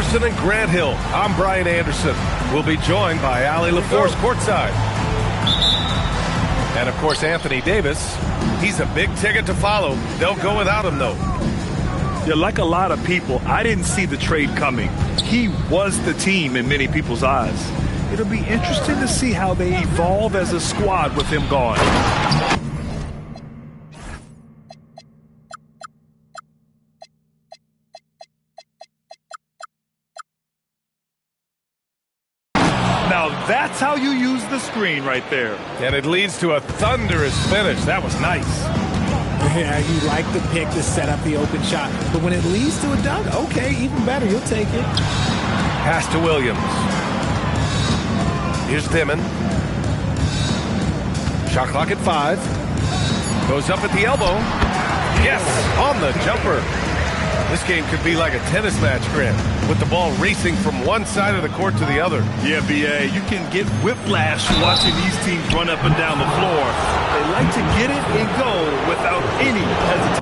Jefferson and Grant Hill. I'm Brian Anderson. We'll be joined by Allie LaForce courtside. And, of course, Anthony Davis. He's a big ticket to follow. They'll go without him, though. Yeah, like a lot of people, I didn't see the trade coming. He was the team in many people's eyes. It'll be interesting to see how they evolve as a squad with him gone. Now that's how you use the screen right there. And it leads to a thunderous finish. That was nice. Yeah, you like the pick to set up the open shot. But when it leads to a dunk, okay, even better. You'll take it. Pass to Williams. Here's Dimon. Shot clock at 5. Goes up at the elbow. Yes, on the jumper. This game could be like a tennis match, Grant, with the ball racing from one side of the court to the other. Yeah, B.A., you can get whiplash watching these teams run up and down the floor. They like to get it and go without any hesitation.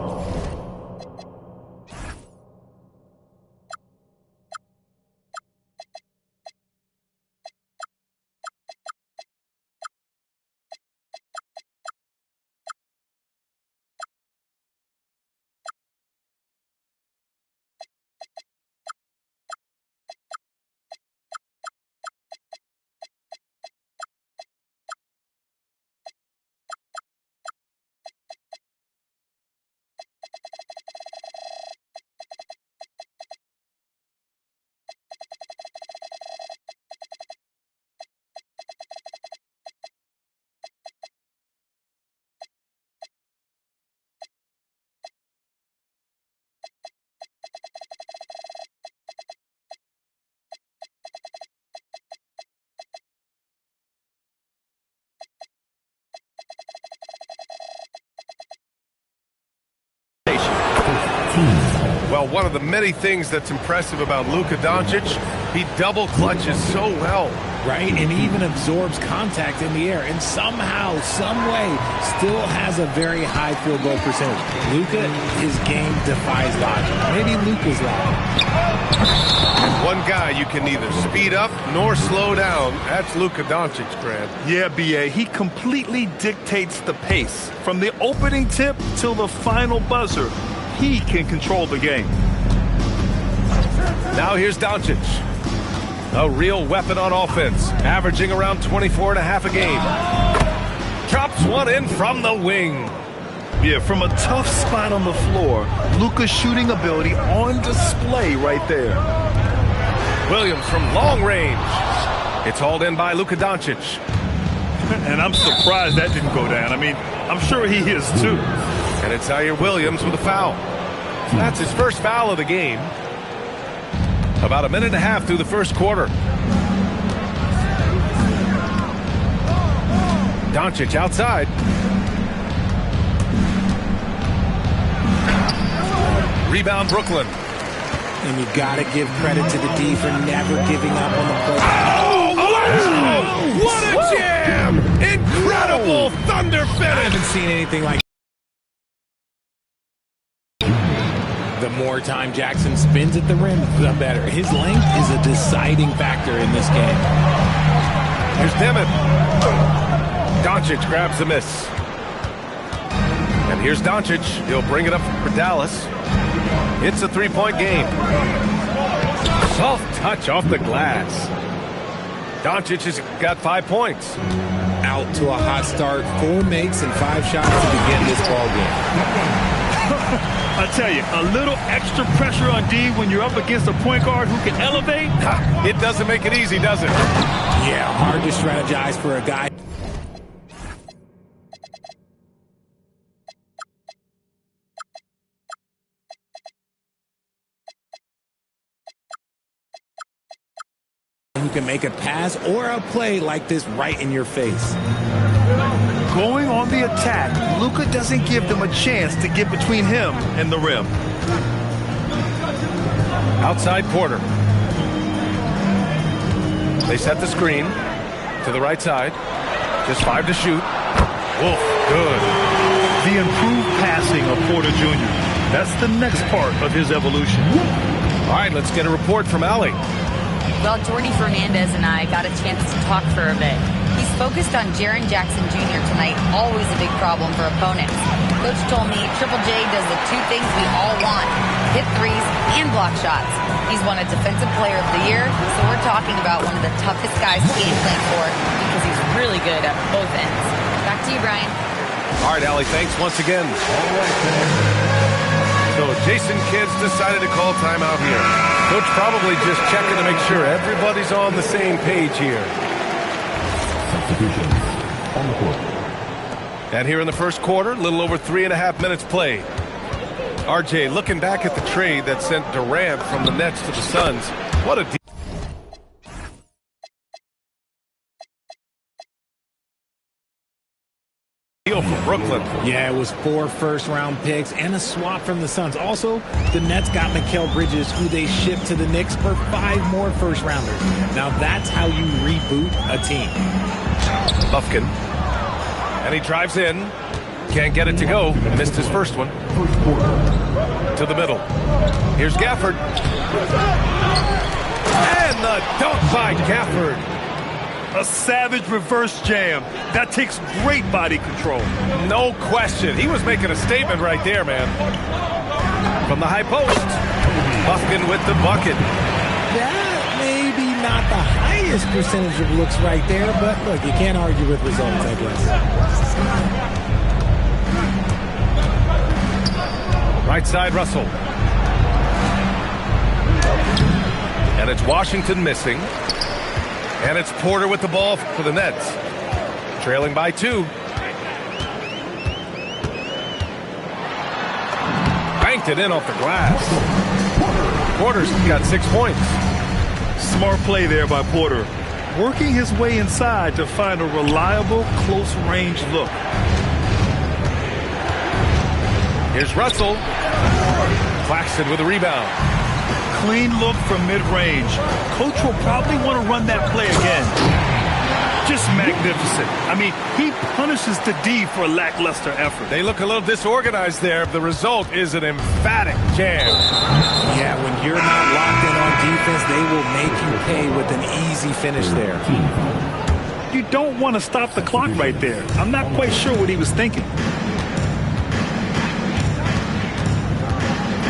Well, one of the many things that's impressive about Luka Doncic, he double clutches so well. Right, and even absorbs contact in the air, and somehow, some way, still has a very high field goal percentage. Luka, his game defies logic. Maybe Luka's logic. And one guy you can neither speed up nor slow down, that's Luka Doncic, Grant. Yeah, B.A., he completely dictates the pace. From the opening tip till the final buzzer, he can control the game. Now here's Doncic. A real weapon on offense, averaging around 24 and a half a game. Drops one in from the wing. Yeah, from a tough spot on the floor, Luka's shooting ability on display right there. Williams from long range. It's hauled in by Luka Doncic. And I'm surprised that didn't go down. I mean, I'm sure he is too. And it's Zaire Williams with a foul. That's his first foul of the game. About a minute and a half through the first quarter. Doncic outside. Rebound Brooklyn. And you got to give credit to the D for never giving up on the play. Oh, what a jam! Incredible thunder finish! I haven't seen anything like the more time Jackson spins at the rim, the better. His length is a deciding factor in this game. Here's Dimon. Doncic grabs the miss. And here's Doncic. He'll bring it up for Dallas. It's a three-point game. Soft touch off the glass. Doncic has got 5 points. Out to a hot start, 4 makes and 5 shots to begin this ball game. I tell you, a little extra pressure on D when you're up against a point guard who can elevate. It doesn't make it easy, does it? Yeah, hard to strategize for a guy. Who can make a pass or a play like this right in your face. Going on the attack, Luka doesn't give them a chance to get between him and the rim. Outside Porter. They set the screen to the right side. Just 5 to shoot. Wolf, good. The improved passing of Porter Jr. That's the next part of his evolution. All right, let's get a report from Allie. Well, Jordy Fernandez and I got a chance to talk for a bit. He's focused on Jaren Jackson Jr. tonight, always a big problem for opponents. Coach told me Triple J does the two things we all want, hit threes and block shots. He's won a Defensive Player of the Year, so we're talking about one of the toughest guys to game plan for because he's really good at both ends. Back to you, Brian. All right, Allie, thanks once again. So Jason Kidd's decided to call timeout here. Coach probably just checking to make sure everybody's on the same page here. Substitutions on the court. And here in the first quarter, a little over 3.5 minutes played. RJ looking back at the trade that sent Durant from the Nets to the Suns. What a deal for Brooklyn. Yeah, it was 4 first-round picks and a swap from the Suns. Also, the Nets got Mikal Bridges, who they shipped to the Knicks for 5 more first-rounders. Now that's how you reboot a team. Buffkin. And he drives in. Can't get it to go. Missed his first one. To the middle. Here's Gafford. And the dunk by Gafford. A savage reverse jam. That takes great body control. No question. He was making a statement right there, man. From the high post. Buffkin with the bucket. That may be not the highest percentage of looks right there, but look, you can't argue with results, I guess. Right side, Russell. And it's Washington missing. And it's Porter with the ball for the Nets. Trailing by 2. Banked it in off the glass. Porter's got 6 points. Smart play there by Porter. Working his way inside to find a reliable, close-range look. Here's Russell. Claxton with a rebound. Clean look from mid-range. Coach will probably want to run that play again. Just magnificent. I mean, he punishes the D for a lackluster effort. They look a little disorganized there. The result is an emphatic jam. Yeah, when you're not locked in on defense, they will make you pay with an easy finish there. You don't want to stop the clock right there. I'm not quite sure what he was thinking.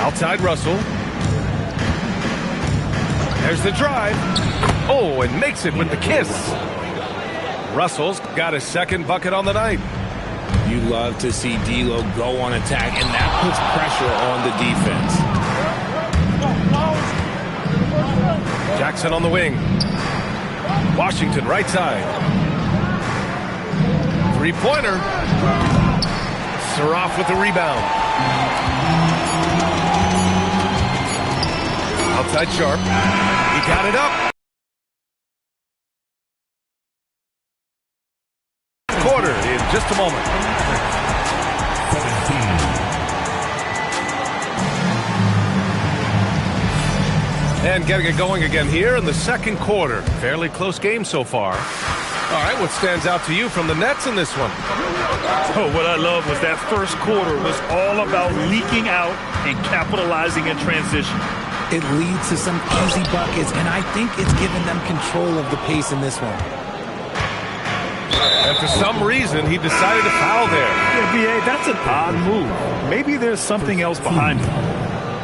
Outside Russell. There's the drive. Oh, and makes it with the kiss. Russell's got his second bucket on the night. You love to see D'Lo go on attack, and that puts pressure on the defense. Jackson on the wing. Washington right side. 3-pointer. Suraf with the rebound. Outside Sharp. He got it up. Quarter in just a moment. 17. And getting it going again here in the second quarter. Fairly close game so far. All right, what stands out to you from the Nets in this one? Oh, what I love was that first quarter was all about leaking out and capitalizing in transition. It leads to some easy buckets, and I think it's given them control of the pace in this one. And for some reason, he decided to foul there. Yeah, B.A., that's an odd move. Maybe there's something else behind it.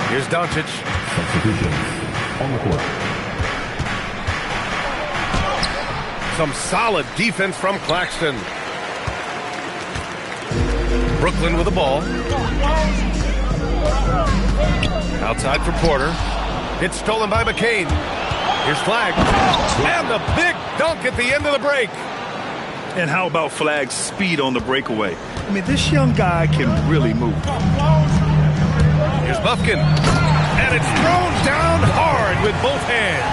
Here's Doncic. Substitutions on the court. Some solid defense from Claxton. Brooklyn with the ball. Outside for Porter. It's stolen by McCain. Here's Flag. And the big dunk at the end of the break. And how about Flag's speed on the breakaway? I mean, this young guy can really move. Here's Buffkin. And it's thrown down hard with both hands.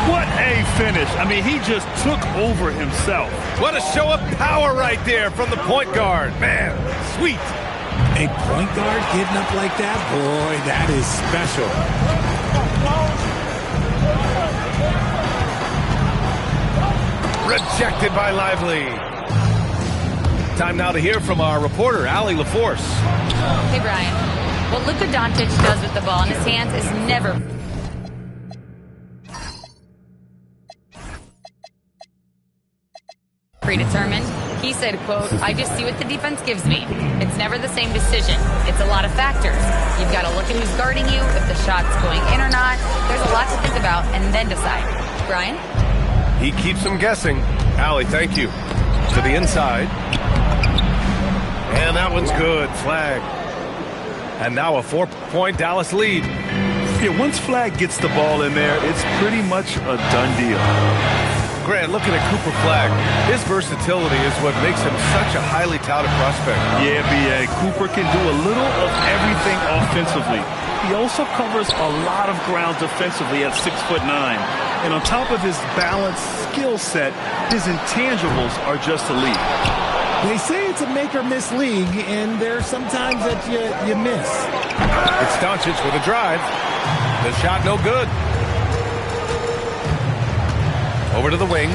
What a finish. I mean, he just took over himself. What a show of power right there from the point guard. Man, sweet. A point guard getting up like that? Boy, that is special. Rejected by Lively. Time now to hear from our reporter, Allie LaForce. Hey, Brian. What Luka Doncic does with the ball in his hands is never predetermined. He said, quote, "I just see what the defense gives me. It's never the same decision. It's a lot of factors. You've got to look at who's guarding you, if the shot's going in or not. There's a lot to think about and then decide." Brian? He keeps them guessing. Allie, thank you. To the inside. And that one's good. Flag. And now a 4-point Dallas lead. Yeah, once Flag gets the ball in there, it's pretty much a done deal. Grant, looking at Cooper Flag, his versatility is what makes him such a highly touted prospect. Yeah, B.A. Cooper can do a little of everything offensively. He also covers a lot of ground defensively at 6'9". And on top of his balanced skill set, his intangibles are just elite. They say it's a make-or-miss league, and there's sometimes that you miss. It's Doncic with a drive. The shot no good. Over to the wing.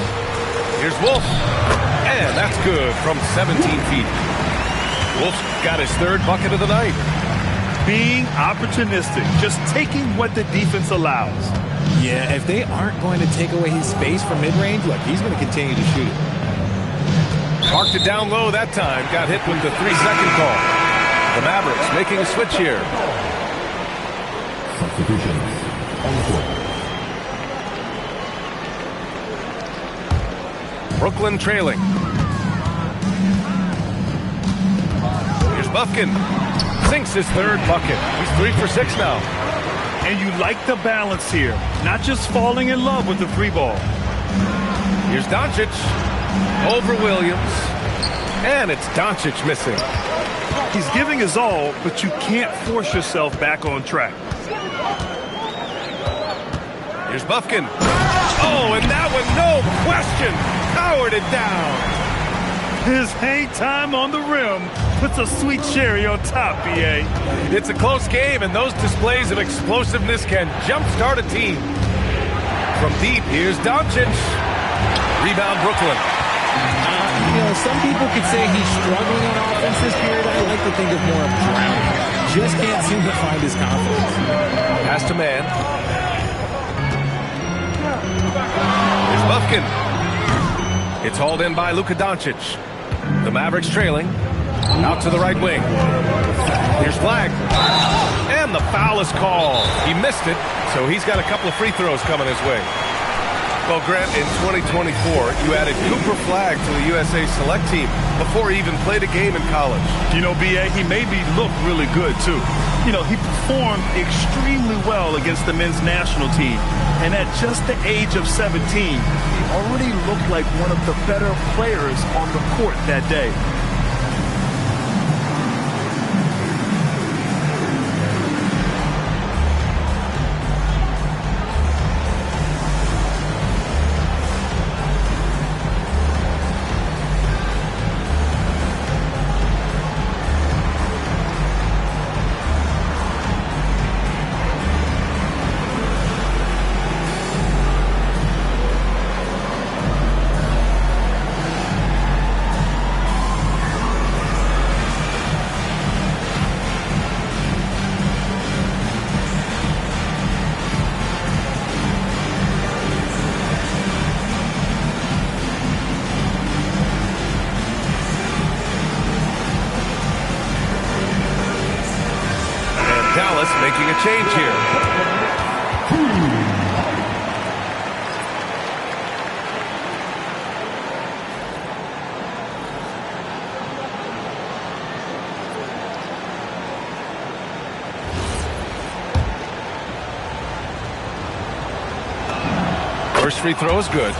Here's Wolf. And that's good from 17 feet. Wolf's got his third bucket of the night. Being opportunistic, just taking what the defense allows. Yeah, if they aren't going to take away his space from mid-range, look, he's going to continue to shoot it. Marked it down low that time. Got hit with the 3-second call. The Mavericks making a switch here. Substitutions on the court. Brooklyn trailing. Here's Buffkin. Sinks his third bucket. He's 3 for 6 now. And you like the balance here. Not just falling in love with the free ball. Here's Doncic. Over Williams. And it's Doncic missing. He's giving his all, but you can't force yourself back on track. Here's Buffkin. Oh, and that one, no question, powered it down. His hang time on the rim puts a sweet cherry on top, B.A. It's a close game, and those displays of explosiveness can jumpstart a team. From deep, here's Doncic. Rebound, Brooklyn. Some people could say he's struggling on offense this period. I like to think of more of drowning. Just can't seem to find his confidence. Pass to man. Here's Buffkin. It's hauled in by Luka Doncic. The Mavericks trailing. Out to the right wing. Here's Flag. And the foul is called. He missed it, so he's got a couple of free throws coming his way. Well, Grant, in 2024, you added Cooper Flag to the USA Select team before he even played a game in college. B.A., he made me look really good, too. He performed extremely well against the men's national team. And at just the age of 17, he already looked like one of the better players on the court that day. Dallas making a change here. First free throw is good.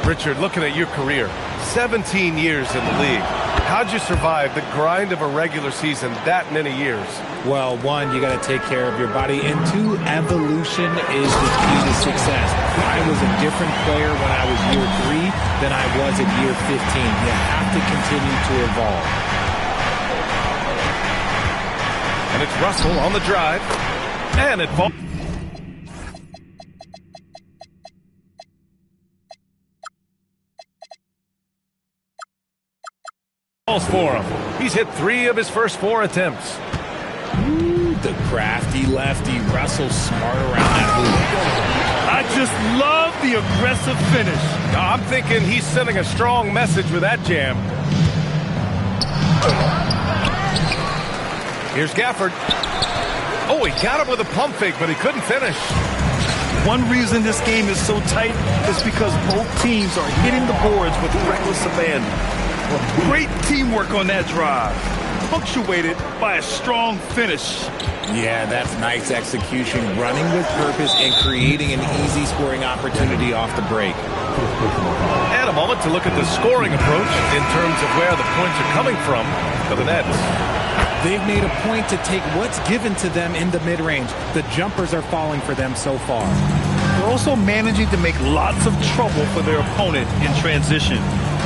Richard, looking at your career, 17 years in the league. How'd you survive the grind of a regular season that many years? Well, one, you got to take care of your body, and two, evolution is the key to success. I was a different player when I was year 3 than I was at year 15. You have to continue to evolve. And it's Russell on the drive, and it falls. For him. He's hit 3 of his first 4 attempts. The the crafty lefty wrestles smart around that hoop. I just love the aggressive finish. I'm thinking he's sending a strong message with that jam. Here's Gafford. Oh, he got him with a pump fake, but he couldn't finish. One reason this game is so tight is because both teams are hitting the boards with reckless abandon. Great teamwork on that drive, punctuated by a strong finish. Yeah, that's nice execution, running with purpose and creating an easy scoring opportunity off the break. And a moment to look at the scoring approach in terms of where the points are coming from for the Nets. They've made a point to take what's given to them in the mid-range. The jumpers are falling for them so far. They're also managing to make lots of trouble for their opponent in transition.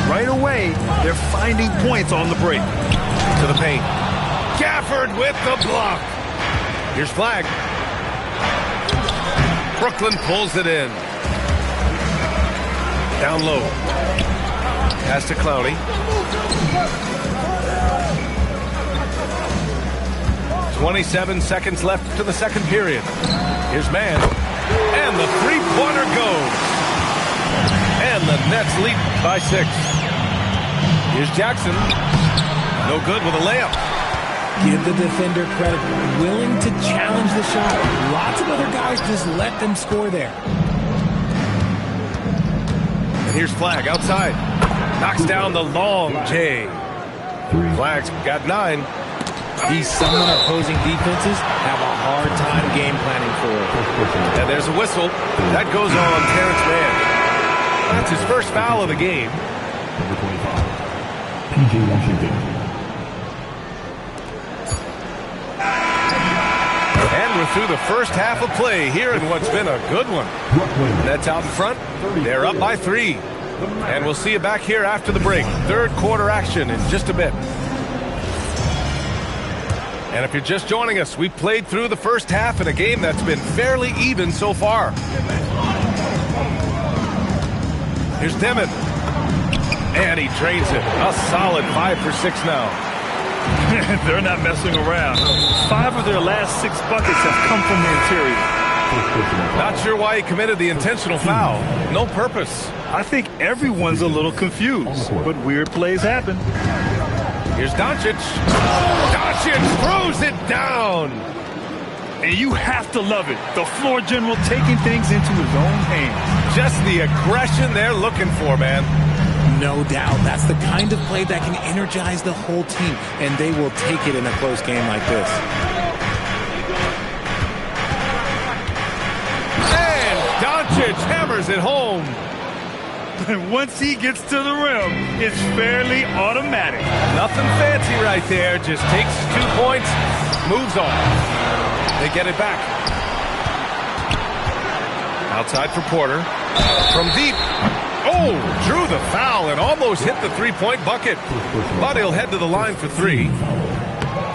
Right away, they're finding points on the break. To the paint. Gafford with the block. Here's Flag. Brooklyn pulls it in. Down low. Pass to Clowney. 27 seconds left to the second period. Here's Mann. And the three-pointer goes. And the Nets lead by 6. Here's Jackson. No good with a layup. Give the defender credit. Willing to challenge the shot. Lots of other guys just let them score there. And here's Flag outside. Knocks down the long J. Flag's got 9. He's someone opposing defenses have a hard time game planning for. And there's a whistle. That goes on Terrence Mann. That's his first foul of the game. Number 25, PJ Washington. And we're through the first half of play here in what's been a good one. Nets out in front. They're up by 3. And we'll see you back here after the break. Third quarter action in just a bit. And if you're just joining us, we played through the first half in a game that's been fairly even so far. Here's Demon. And he drains it. A solid 5 for 6 now. They're not messing around. 5 of their last 6 buckets have come from the interior. Not sure why he committed the intentional foul. No purpose. I think everyone's a little confused, but weird plays happen. Here's Doncic. Doncic throws it down. And you have to love it. The floor general taking things into his own hands. Just the aggression they're looking for, man. No doubt. That's the kind of play that can energize the whole team, and they will take it in a close game like this. And Doncic hammers it home. And once he gets to the rim, it's fairly automatic. Nothing fancy right there. Just takes 2 points, moves on. They get it back. Outside for Porter. From deep. Oh, drew the foul and almost hit the three-point bucket. But he'll head to the line for 3.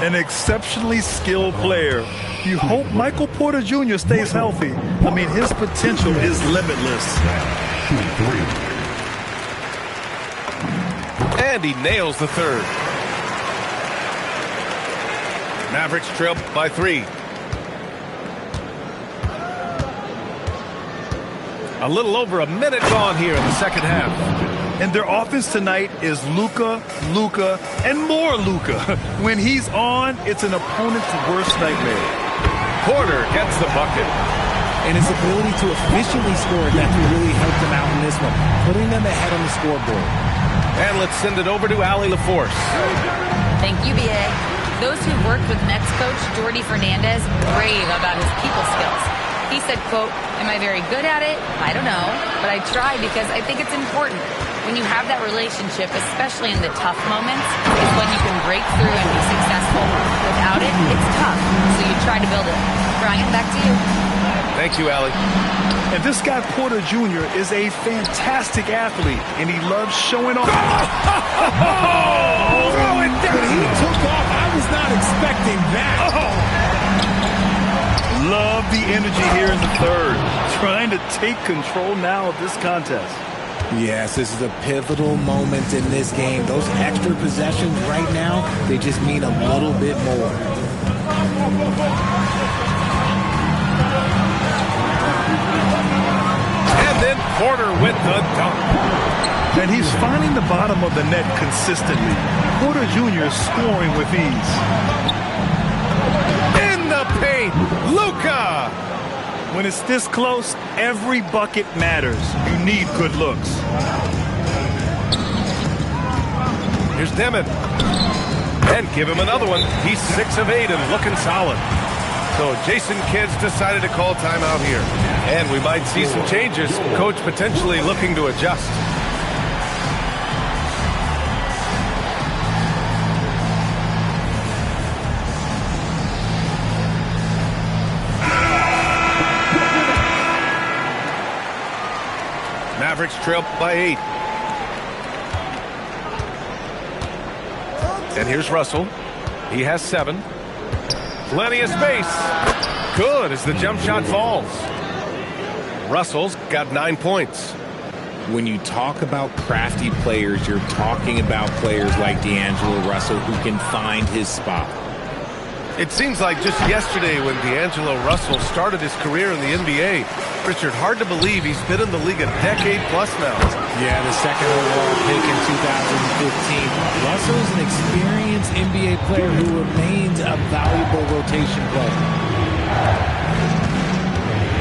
An exceptionally skilled player. You hope Michael Porter Jr. stays healthy. I mean, his potential is limitless. And he nails the third. Mavericks trail by 3. A little over a minute gone here in the second half. And their offense tonight is Luka, and more Luka. When he's on, it's an opponent's worst nightmare. Porter gets the bucket. And his ability to efficiently score, that really helped them out in this one, putting them ahead on the scoreboard. And let's send it over to Allie LaForce. Thank you, B.A. Those who worked with Nets coach Jordi Fernandez rave about his people skills. He said, quote, "Am I very good at it? I don't know, but I try because I think it's important. When you have that relationship, especially in the tough moments, is when you can break through and be successful. Without it, it's tough, so you try to build it." Brian, back to you. Thank you, Allie. And this guy, Porter Jr., is a fantastic athlete, and he loves showing off. Oh, throw it down. When he took off, I was not expecting that. Love the energy here in the third. Trying to take control now of this contest. Yes, this is a pivotal moment in this game. Those extra possessions right now, they just mean a little bit more. And then Porter with the dunk. And he's finding the bottom of the net consistently. Porter Jr. is scoring with ease. In the paint, Luka. When it's this close, every bucket matters. You need good looks. Here's Demit. And give him another one. He's 6 of 8 and looking solid. So Jason Kidd's decided to call timeout here. And we might see some changes. Coach potentially looking to adjust. Mavericks trail by 8. And here's Russell. He has 7. Plenty of space. Good as the jump shot falls. Russell's got 9 points. When you talk about crafty players, you're talking about players like D'Angelo Russell who can find his spot. It seems like just yesterday when D'Angelo Russell started his career in the NBA, Richard, hard to believe he's been in the league a decade plus now. Yeah, the second overall pick in 2015. Russell is an experienced NBA player who remains a valuable rotation player.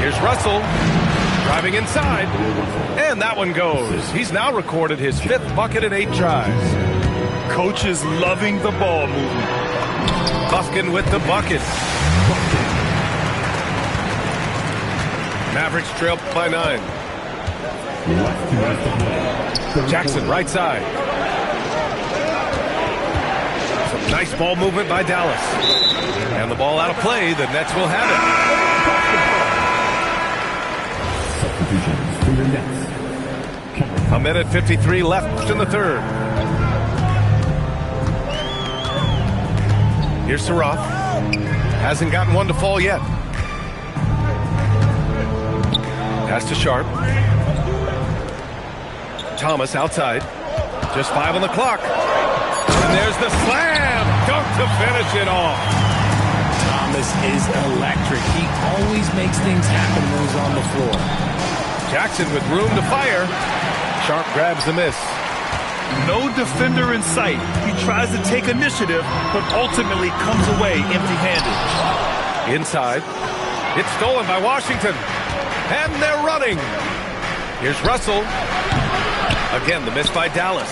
Here's Russell driving inside, and that one goes. He's now recorded his 5th bucket in 8 tries. Coach is loving the ball movement. Bufkin with the bucket. Mavericks trail by 9. Jackson right side. Some nice ball movement by Dallas. And the ball out of play. The Nets will have it. A minute 53 left in the third. Here's Saroff. Hasn't gotten one to fall yet. Pass to Sharp. Thomas outside. Just 5 on the clock. And there's the slam. Dunk to finish it off. Thomas is electric. He always makes things happen when he's on the floor. Jackson with room to fire. Sharp grabs the miss. No defender in sight. He tries to take initiative, but ultimately comes away empty-handed. Inside. It's stolen by Washington. And they're running. Here's Russell. Again, the miss by Dallas.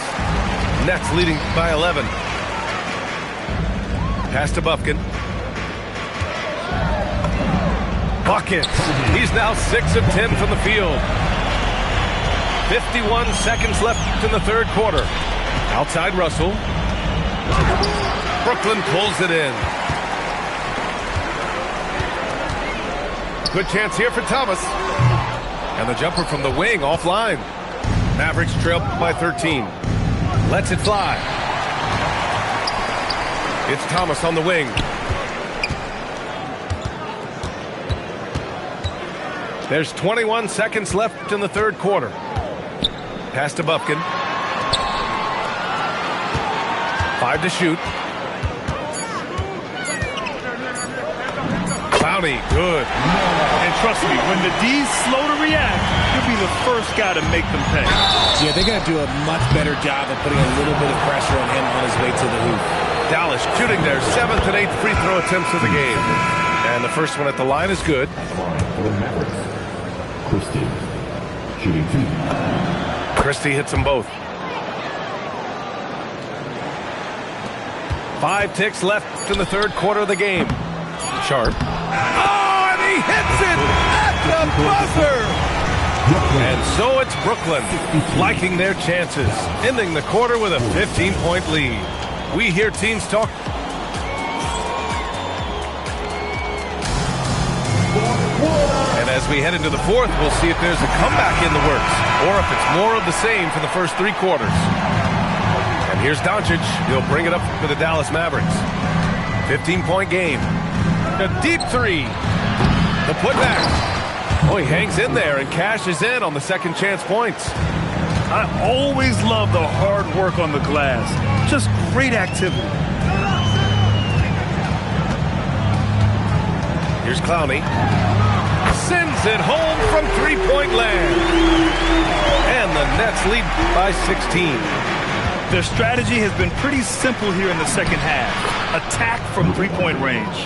Nets leading by 11. Pass to Bufkin. Buckets. He's now 6 of 10 from the field. 51 seconds left in the third quarter. Outside Russell. Brooklyn pulls it in. Good chance here for Thomas. And the jumper from the wing offline. Mavericks trail by 13. Lets it fly. It's Thomas on the wing. There's 21 seconds left in the third quarter. Pass to Bufkin. 5 to shoot. Clowney, good. And trust me, when the D's slow to react, he'll be the first guy to make them pay. Yeah, they're going to do a much better job of putting a little bit of pressure on him on his way to the hoop. Dallas shooting their 7th and 8th free throw attempts of the game. And the first one at the line is good. Christie, shooting 2. Christie hits them both. 5 ticks left in the third quarter of the game. Sharp. Oh, and he hits it at the buzzer! And so it's Brooklyn liking their chances, ending the quarter with a 15-point lead. We hear teams talk. And as we head into the fourth, we'll see if there's a comeback in the works or if it's more of the same for the first 3 quarters. And here's Doncic. He'll bring it up for the Dallas Mavericks. 15-point game. A deep 3. The putback. Oh, he hangs in there and cashes in on the second chance points. I always love the hard work on the glass. Just great activity. Here's Clowney. Sends it home from three-point land. And the Nets lead by 16. Their strategy has been pretty simple here in the second half. Attack from three-point range.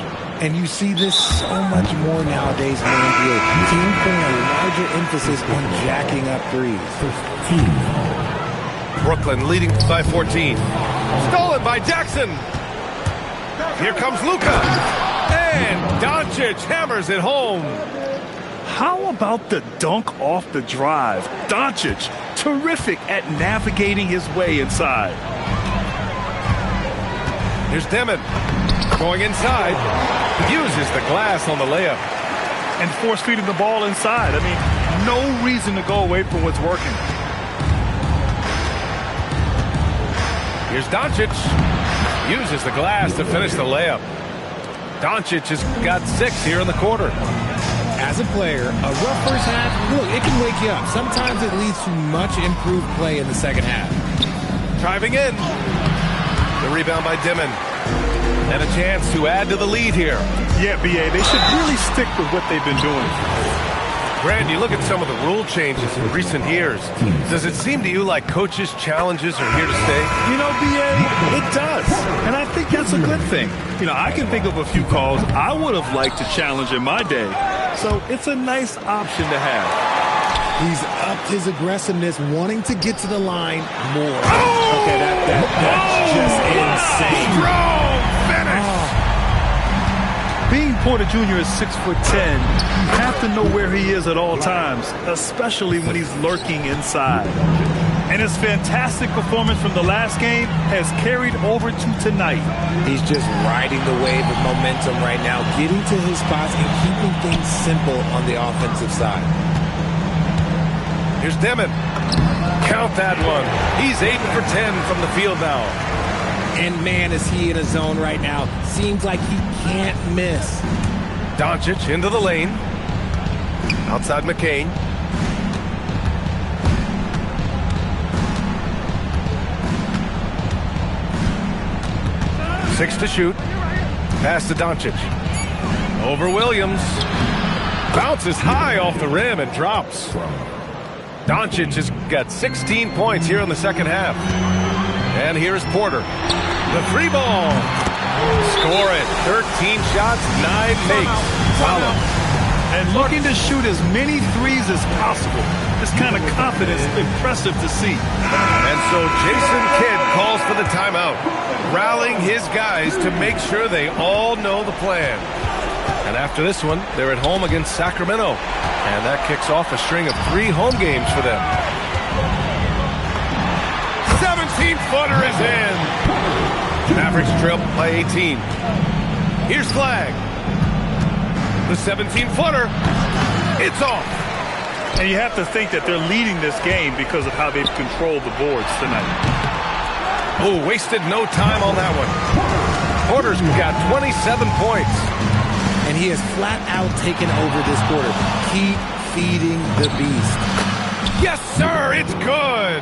And you see this so much more nowadays in the NBA. Teams putting a larger emphasis on jacking up threes. Brooklyn leading by 14. Stolen by Jackson. Here comes Luka. And Doncic hammers it home. How about the dunk off the drive? Doncic, terrific at navigating his way inside. Here's Demon. Going inside. Uses the glass on the layup. And force-feeding the ball inside. I mean, no reason to go away from what's working. Here's Doncic. Uses the glass to finish the layup. Doncic has got 6 here in the quarter. As a player, a rough first half, look, it can wake you up. Sometimes it leads to much improved play in the second half. Driving in. The rebound by Dimon. And a chance to add to the lead here. Yeah, B.A., they should really stick with what they've been doing. Brand, you look at some of the rule changes in recent years. Does it seem to you like coaches' challenges are here to stay? You know, B.A., it does. And I think that's a good thing. You know, I can think of a few calls I would have liked to challenge in my day. So it's a nice option to have. He's upped his aggressiveness, wanting to get to the line more. Okay, that's just insane. Strong finish. Being Porter Jr. is 6'10", you have to know where he is at all times, especially when he's lurking inside. And his fantastic performance from the last game has carried over to tonight. He's just riding the wave of momentum right now, getting to his spots and keeping things simple on the offensive side. Here's Demon. Count that one. He's 8 for 10 from the field now. And man, is he in a zone right now. Seems like he can't miss. Doncic into the lane. Outside McCain. Six to shoot. Pass to Doncic. Over Williams. Bounces high off the rim and drops. Doncic has got 16 points here in the second half. And here's Porter. The three ball. Score it. 13 shots, 9 makes. Solid. And looking to shoot as many threes as possible. This kind of confidence is impressive to see. And so Jason Kidd calls for the timeout, rallying his guys to make sure they all know the plan. And after this one, they're at home against Sacramento. And that kicks off a string of 3 home games for them. 17-footer is in. Mavericks trail by 18. Here's Flag. The 17-footer. It's off. And you have to think that they're leading this game because of how they've controlled the boards tonight. Oh, wasted no time on that one. Porter's got 27 points. And he has flat out taken over this quarter. Keep feeding the beast. Yes, sir, it's good.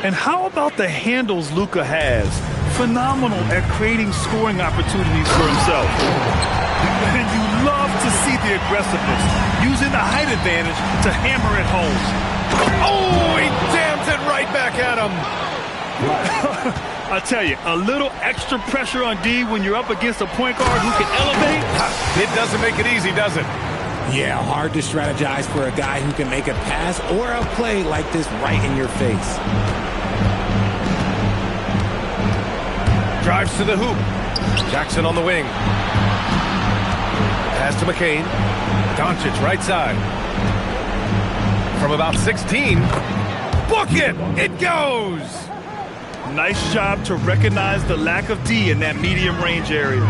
And how about the handles Luka has? Phenomenal at creating scoring opportunities for himself. And you love to see the aggressiveness, using the height advantage to hammer it home. Oh, he jams it right back at him. I tell you, a little extra pressure on D when you're up against a point guard who can elevate. It doesn't make it easy, does it? Yeah, hard to strategize for a guy who can make a pass or a play like this right in your face. Drives to the hoop. Jackson on the wing. Pass to McCain. Doncic right side. From about 16. Book it! It goes! Nice job to recognize the lack of D in that medium range area.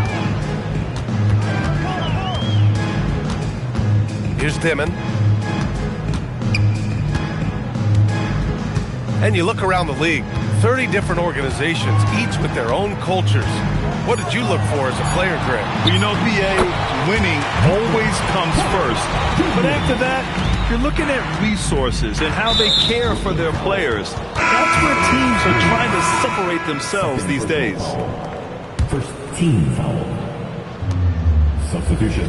Here's Dimon. And you look around the league, 30 different organizations, each with their own cultures. What did you look for as a player, Greg? Well, you know, B.A., winning always comes first. But after that, you're looking at resources and how they care for their players. That's where teams are trying to separate themselves these days. First team foul. Substitutions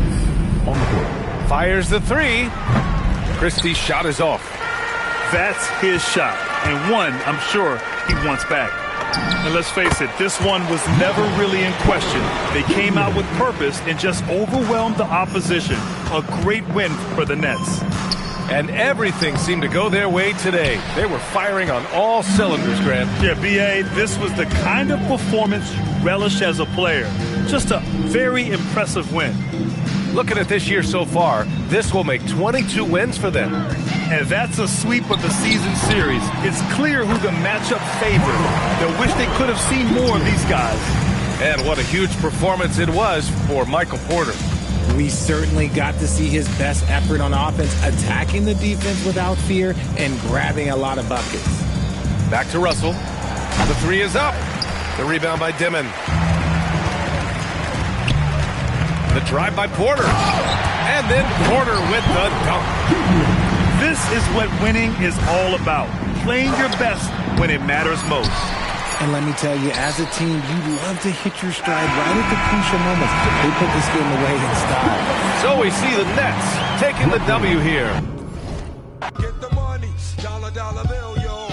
on the court. Fires the three. Christie's shot is off. That's his shot, and one I'm sure he wants back. And let's face it, this one was never really in question. They came out with purpose and just overwhelmed the opposition. A great win for the Nets. And everything seemed to go their way today. They were firing on all cylinders, Grant. Yeah, B.A., this was the kind of performance you relish as a player. Just a very impressive win. Looking at this year so far, this will make 22 wins for them. And that's a sweep of the season series. It's clear who the matchup favored. They wish they could have seen more of these guys. And what a huge performance it was for Michael Porter. We certainly got to see his best effort on offense, attacking the defense without fear and grabbing a lot of buckets. Back to Russell. The three is up. The rebound by Dimon. The drive by Porter. And then Porter with the dunk. This is what winning is all about. Playing your best when it matters most. And let me tell you, as a team, you love to hit your stride right at the crucial moments. They put this game away in style. So we see the Nets taking the W here. Get the money, dollar bill, yo.